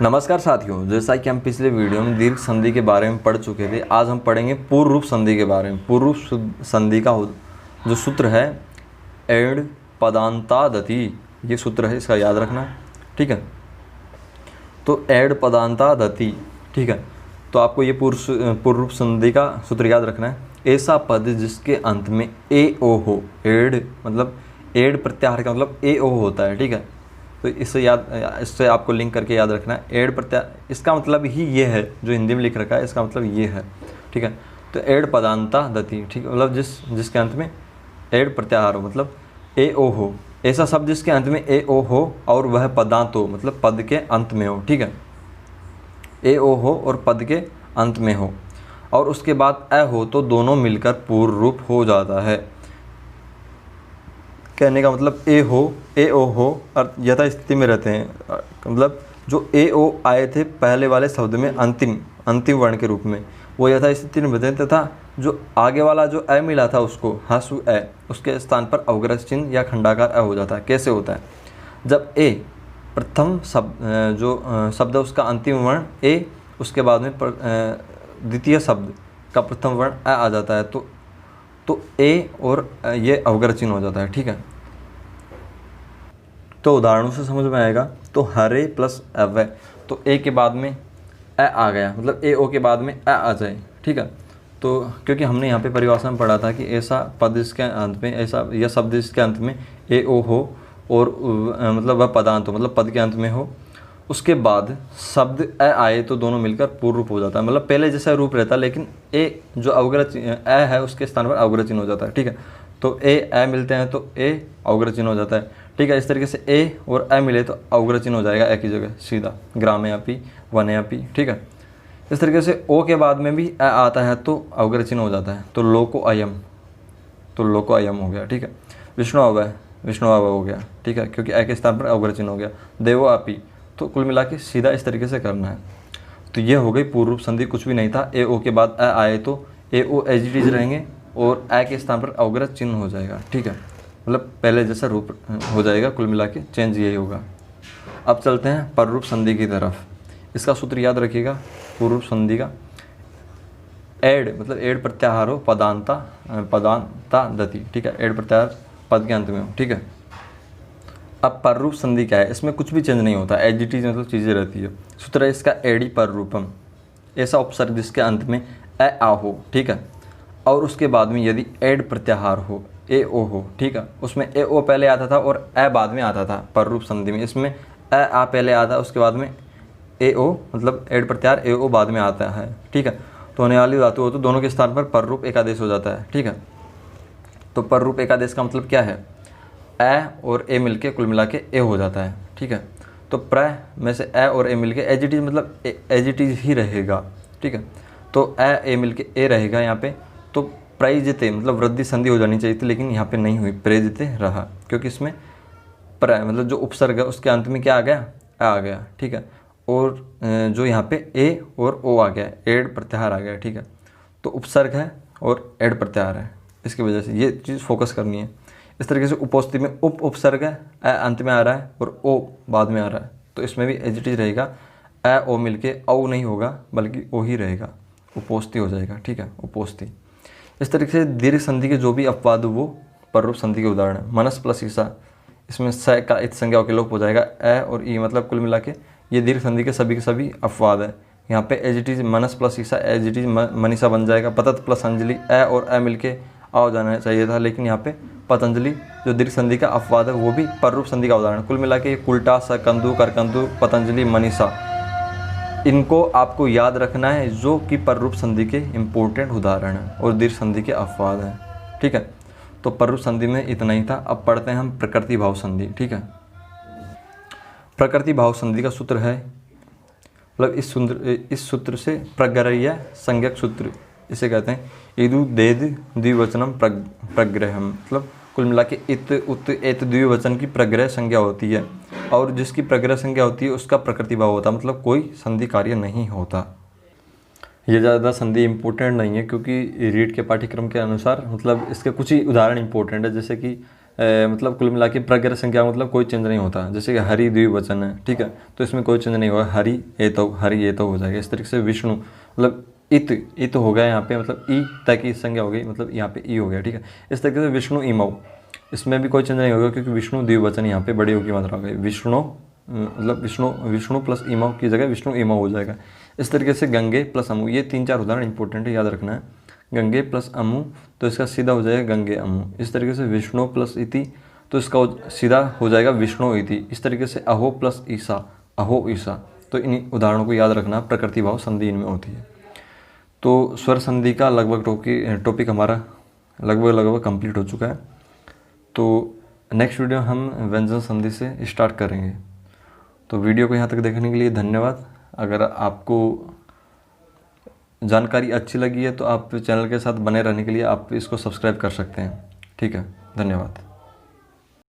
नमस्कार साथियों, जैसा कि हम पिछले वीडियो में दीर्घ संधि के बारे में पढ़ चुके थे, आज हम पढ़ेंगे पूर्ण रूप संधि के बारे में। पूर्ण रूप संधि का जो सूत्र है एड पदांतादति, ये सूत्र है, इसका याद रखना। ठीक है, तो एड पदांतादति। ठीक है, तो आपको ये पूर्ण रूप संधि का सूत्र याद रखना है। ऐसा पद जिसके अंत में ए ओ हो, एड मतलब एड प्रत्याहार का मतलब ए ओ होता है। ठीक है, तो इससे आपको लिंक करके याद रखना है। एड प्रत्याहार, इसका मतलब ही ये है, जो हिंदी में लिख रखा है इसका मतलब ये है। ठीक है, तो एड पदांता दति, ठीक है, मतलब जिसके अंत में एड प्रत्याहार हो, मतलब ए ओ हो। ऐसा शब्द जिसके अंत में ए ओ हो और वह पदांत हो, मतलब पद के अंत में हो। ठीक है, ए ओ हो और पद के अंत में हो और उसके बाद ए हो, तो दोनों मिलकर पूर्ण रूप हो जाता है। कहने का मतलब ए ओ हो और यथा स्थिति में रहते हैं, मतलब जो ए ओ आए थे पहले वाले शब्द में अंतिम वर्ण के रूप में, वो यथा स्थिति में रहते हैं, तथा जो आगे वाला जो ए मिला था उसको हसु ए, उसके स्थान पर अवग्रह चिन्ह या खंडाकार ए हो जाता है। कैसे होता है? जब ए प्रथम शब्द जो शब्द है उसका अंतिम वर्ण ए, उसके बाद में द्वितीय शब्द का प्रथम वर्ण ए आ जाता है, तो ए और ये अवग्रह चिन्ह हो जाता है। ठीक है, तो उदाहरणों से समझ में आएगा। तो हरे प्लस अव्यय, तो ए के बाद में ए आ गया, मतलब ए ओ के बाद में ए आ जाए। ठीक है, तो क्योंकि हमने यहाँ पे परिभाषा में पढ़ा था कि ऐसा पद इसके अंत में, ऐसा यह शब्द इसके अंत में ए ओ हो और मतलब वह पदांत हो, मतलब पद के अंत में हो, उसके बाद शब्द ए आए तो दोनों मिलकर पूर्ण रूप हो जाता है। मतलब पहले जैसा रूप रहता है, लेकिन ए जो अवग्रह ए है उसके स्थान पर अवग्रह चिन्ह हो जाता है। ठीक है, तो ए मिलते हैं तो ए अवग्रह चिन्ह हो जाता है। ठीक है, इस तरीके से ए और ए मिले तो अवग्रह चिन्ह हो जाएगा ए की जगह सीधा, ग्रामयापी वनयापी। ठीक है, इस तरीके से ओ के बाद में भी ए आता है तो अवग्रह चिन्ह हो जाता है, तो लोको अयम हो गया। ठीक है, विष्णु हो गया। ठीक है, क्योंकि ए के स्थान पर अवग्रह चिन्ह हो गया। देवो आपी, तो कुल मिला के सीधा इस तरीके से करना है। तो ये हो गई पूर्ण रूप संधि, कुछ भी नहीं था। ए ओ के बाद ए आए तो ए ओ एज इट इज रहेंगे और ए के स्थान पर अवग्रह चिन्ह हो जाएगा। ठीक है, मतलब पहले जैसा रूप हो जाएगा, कुल मिला के चेंज यही होगा। अब चलते हैं पररूप संधि की तरफ। इसका सूत्र याद रखिएगा पूर्ण रूप संधि का। एड मतलब एड प्रत्याहार हो पदांता दति। ठीक है, एड प्रत्याहार पद के अंत में हो। ठीक है, अब पररूप संधि क्या है? इसमें कुछ भी चेंज नहीं होता, एज इट इज मतलब चीज़ें रहती है। सूत्र है इसका एडी पररूपम, ऐसा उपसर्ग जिसके अंत में ए आ हो। ठीक है, और उसके बाद में यदि एड प्रत्याहार हो, ए ओ हो। ठीक है, उसमें ए ओ पहले आता था और ए बाद में आता था पररूप संधि में। इसमें ए आ पहले आता है, उसके बाद में ए ओ मतलब एड प्रत्याहार ए ओ बाद में आता है। ठीक है, तो होने वाली धातु हो तो दोनों के स्थान पर पररूप एकादेश हो जाता है। ठीक है, तो पररूप एकादेश का मतलब क्या है? ए और ए मिलके कुल मिला के ए हो जाता है। ठीक है, तो प्र में से ए और ए मिलके एज इट इज मतलब एज इट इज ही रहेगा। ठीक है, तो ए मिलके ए रहेगा यहाँ पे, तो प्रयजिते मतलब वृद्धि संधि हो जानी चाहिए थी, लेकिन यहाँ पे नहीं हुई, प्रयजिते रहा, क्योंकि इसमें प्र मतलब जो उपसर्ग है उसके अंत में क्या आ गया? आ गया। ठीक है, और जो यहाँ पे ए और ओ आ गया, एड प्रत्याहार आ गया। ठीक है, तो उपसर्ग है और एड प्रत्याहार है, इसकी वजह से ये चीज़ फोकस करनी है। इस तरीके से उपोस्ति में उपसर्ग है, ए अंत में आ रहा है और ओ बाद में आ रहा है, तो इसमें भी एज इट इज रहेगा। ए ओ मिलके औ नहीं होगा, बल्कि ओ ही रहेगा, उपोस्ति हो जाएगा। ठीक है, उपोस्ति। इस तरीके से दीर्घ संधि के जो भी अपवाद वो पररूप संधि के उदाहरण है। मनस प्लस ईसा, इसमें स का इत संज्ञा के लोप हो जाएगा। ए और ई मतलब कुल मिला के ये दीर्घ संधि के सभी अपवाद है। यहाँ पे एज इट इज मनस प्लस ईसा एज इट इज मनीषा बन जाएगा। पतत प्लस अंजलि, ए और ए मिलके आ हो जाना चाहिए था, लेकिन यहाँ पे पतंजलि जो दीर्घ संधि का अपवाद है वो भी पररूप संधि का उदाहरण। कुल मिला के कुल्टा, सकंदु, करकंदु, पतंजलि, मनीषा, इनको आपको याद रखना है, जो कि पररूप संधि के इम्पोर्टेंट उदाहरण हैं और दीर्घ संधि के अपवाद हैं। ठीक है, तो पररूप संधि में इतना ही था। अब पढ़ते हैं हम प्रकृति भाव संधि। ठीक है, प्रकृति भाव संधि का सूत्र है, मतलब इस सूत्र से प्रग्रह्य संज्ञक सूत्र इसे कहते हैं। इदु देद द्विवचनम प्रग्रहम, मतलब कुल मिला के इत उत एत द्विवचन की प्रग्रह संज्ञा होती है, और जिसकी प्रग्रह संज्ञा होती है उसका प्रकृति भाव होता है, मतलब कोई संधि कार्य नहीं होता। ये ज़्यादा संधि इम्पोर्टेंट नहीं है, क्योंकि रीट के पाठ्यक्रम के अनुसार मतलब इसके कुछ ही उदाहरण इम्पोर्टेंट है, जैसे कि मतलब कुल मिला के प्रज्ञ संज्ञा मतलब कोई चेंज नहीं होता। जैसे कि हरि द्विवचन है, ठीक है, तो इसमें कोई चेंज नहीं होगा, हरि ये तो हो जाएगा। इस तरीके से विष्णु मतलब इत हो गया यहाँ पे, मतलब ई तक की संज्ञा हो गई, मतलब यहाँ पे ई हो गया, ठीक है। इस तरीके से विष्णु इमौ, इसमें भी कोई चेंज नहीं होगा क्योंकि विष्णु द्विवचन यहाँ पे बड़ी हो की मात्रा हो गई। विष्णु मतलब विष्णु प्लस इमौ की जगह विष्णु इमौ हो जाएगा। इस तरीके से गंगे प्लस अमु, ये 3-4 उदाहरण इंपॉर्टेंट है, याद रखना है। गंगे प्लस अमु तो इसका सीधा हो जाएगा गंगे अमु। इस तरीके से विष्णु प्लस इति तो इसका सीधा हो जाएगा विष्णु इति। इस तरीके से अहो प्लस ईसा, अहो ईसा। तो इन उदाहरणों को याद रखना, प्रकृति भाव संधि इनमें होती है। तो स्वर संधि का लगभग टॉपिक हमारा लगभग कंप्लीट हो चुका है। तो नेक्स्ट वीडियो हम व्यंजन संधि से स्टार्ट करेंगे। तो वीडियो को यहाँ तक देखने के लिए धन्यवाद। अगर आपको जानकारी अच्छी लगी है तो आप चैनल के साथ बने रहने के लिए आप इसको सब्सक्राइब कर सकते हैं। ठीक है, धन्यवाद।